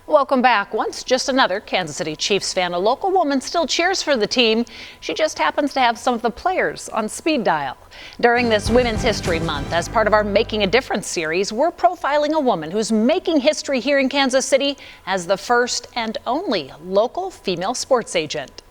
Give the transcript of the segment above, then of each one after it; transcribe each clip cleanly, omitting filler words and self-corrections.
Welcome back. Once just another Kansas City Chiefs fan, a local woman still cheers for the team. She just happens to have some of the players on speed dial. During this Women's History Month, as part of our Making a Difference series, we're profiling a woman who's making history here in Kansas City as the first and only local female sports agent.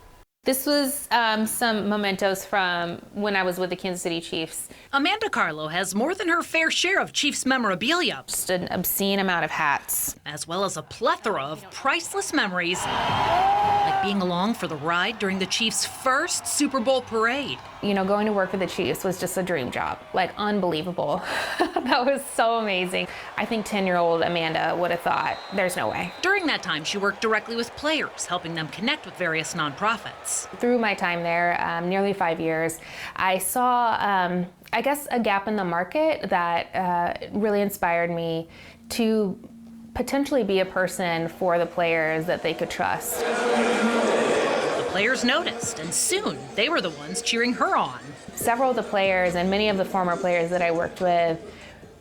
This was some mementos from when I was with the Kansas City Chiefs. Amanda Carlo has more than her fair share of Chiefs memorabilia. Just an obscene amount of hats. As well as a plethora of priceless memories, like being along for the ride during the Chiefs' first Super Bowl parade. You know, going to work with the Chiefs was just a dream job, like unbelievable. That was so amazing. I think 10-year-old Amanda would have thought, there's no way. During that time, she worked directly with players, helping them connect with various nonprofits. Through my time there, nearly 5 years, I saw, I guess, a gap in the market that really inspired me to potentially be a person for the players that they could trust. Players noticed, and soon they were the ones cheering her on. Several of the players and many of the former players that I worked with,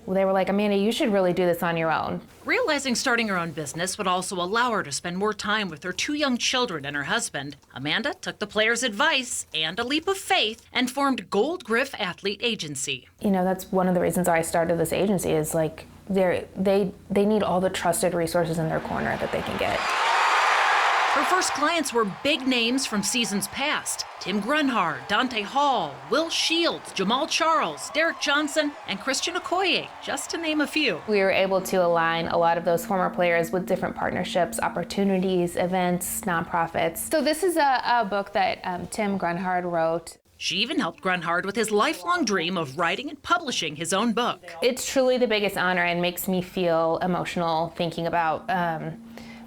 they were like, Amanda, you should really do this on your own. Realizing starting her own business would also allow her to spend more time with her 2 young children and her husband, Amanda took the players' advice and a leap of faith and formed Gold Griff Athlete Agency. You know, that's one of the reasons I started this agency is like they need all the trusted resources in their corner that they can get. Her first clients were big names from seasons past. Tim Grunhard, Dante Hall, Will Shields, Jamal Charles, Derek Johnson, and Christian Okoye, just to name a few. We were able to align a lot of those former players with different partnerships, opportunities, events, nonprofits. So this is a book that Tim Grunhard wrote. She even helped Grunhard with his lifelong dream of writing and publishing his own book. It's truly the biggest honor and makes me feel emotional thinking about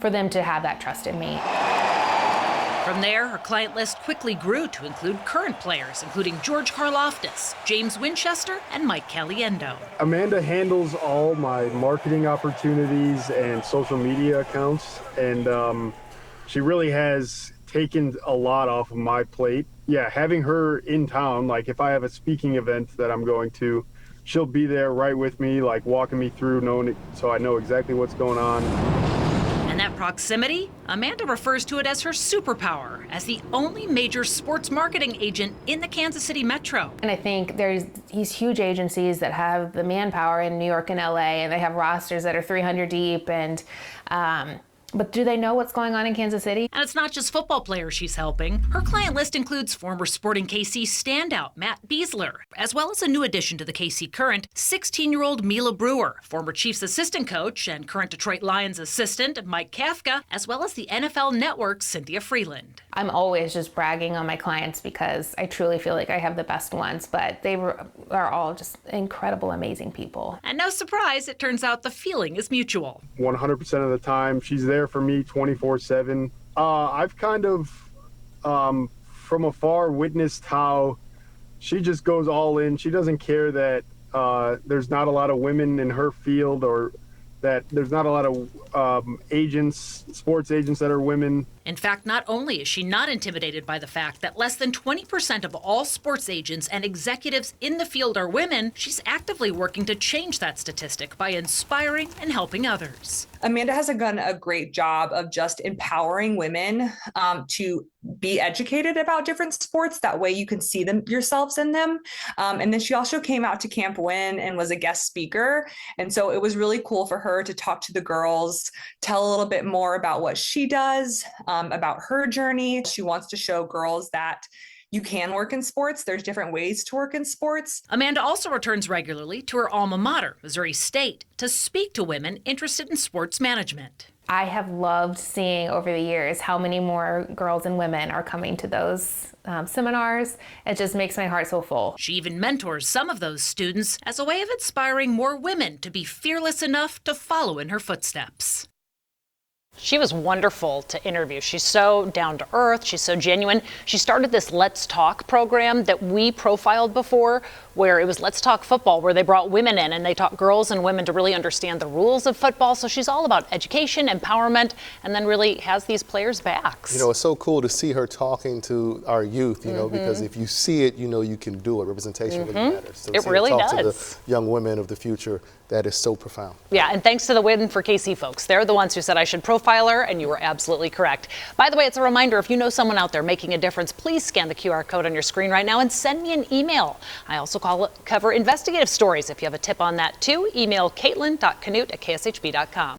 for them to have that trust in me. From there, her client list quickly grew to include current players, including George Karloftis, James Winchester, and Mike Caliendo. Amanda handles all my marketing opportunities and social media accounts, and she really has taken a lot off of my plate. Yeah, having her in town, like if I have a speaking event that I'm going to, she'll be there right with me, like walking me through, so I know exactly what's going on. And that proximity, Amanda refers to it as her superpower, as the only major sports marketing agent in the Kansas City metro. And I think there's these huge agencies that have the manpower in New York and LA, and they have rosters that are 300 deep, and but do they know what's going on in Kansas City? And it's not just football players she's helping. Her client list includes former Sporting KC standout Matt Beasler, as well as a new addition to the KC Current, 16-year-old Mila Brewer, former Chiefs assistant coach and current Detroit Lions assistant Mike Kafka, as well as the NFL Network's Cynthia Freeland. I'm always just bragging on my clients because I truly feel like I have the best ones, but they are all just incredible, amazing people. And no surprise, it turns out the feeling is mutual. 100% of the time, she's there for me 24/7. I've kind of, from afar, witnessed how she just goes all in. She doesn't care that there's not a lot of women in her field, or that there's not a lot of agents, sports agents that are women. In fact, not only is she not intimidated by the fact that less than 20% of all sports agents and executives in the field are women, she's actively working to change that statistic by inspiring and helping others. Amanda has done a great job of just empowering women to be educated about different sports. That way you can see them yourselves in them. And then she also came out to Camp Win and was a guest speaker. And so it was really cool for her to talk to the girls, tell a little bit more about what she does, about her journey. She wants to show girls that you can work in sports. There's different ways to work in sports. Amanda also returns regularly to her alma mater, Missouri State, to speak to women interested in sports management. I have loved seeing over the years how many more girls and women are coming to those seminars. It just makes my heart so full. She even mentors some of those students as a way of inspiring more women to be fearless enough to follow in her footsteps. She was wonderful to interview. She's so down to earth. She's so genuine. She started this Let's Talk program that we profiled before, where it was Let's Talk Football, where they brought women in and they taught girls and women to really understand the rules of football. So she's all about education, empowerment, and then really has these players' backs. You know, it's so cool to see her talking to our youth, you know, because if you see it, you know you can do it. Representation really matters. So it really talk does. to the young women of the future, that is so profound. Yeah, and thanks to the Win for KC folks. They're the ones who said I should profile her, and you were absolutely correct. By the way, it's a reminder, if you know someone out there making a difference, please scan the QR code on your screen right now and send me an email. I also cover investigative stories. If you have a tip on that too, email caitlin.canute@kshb.com.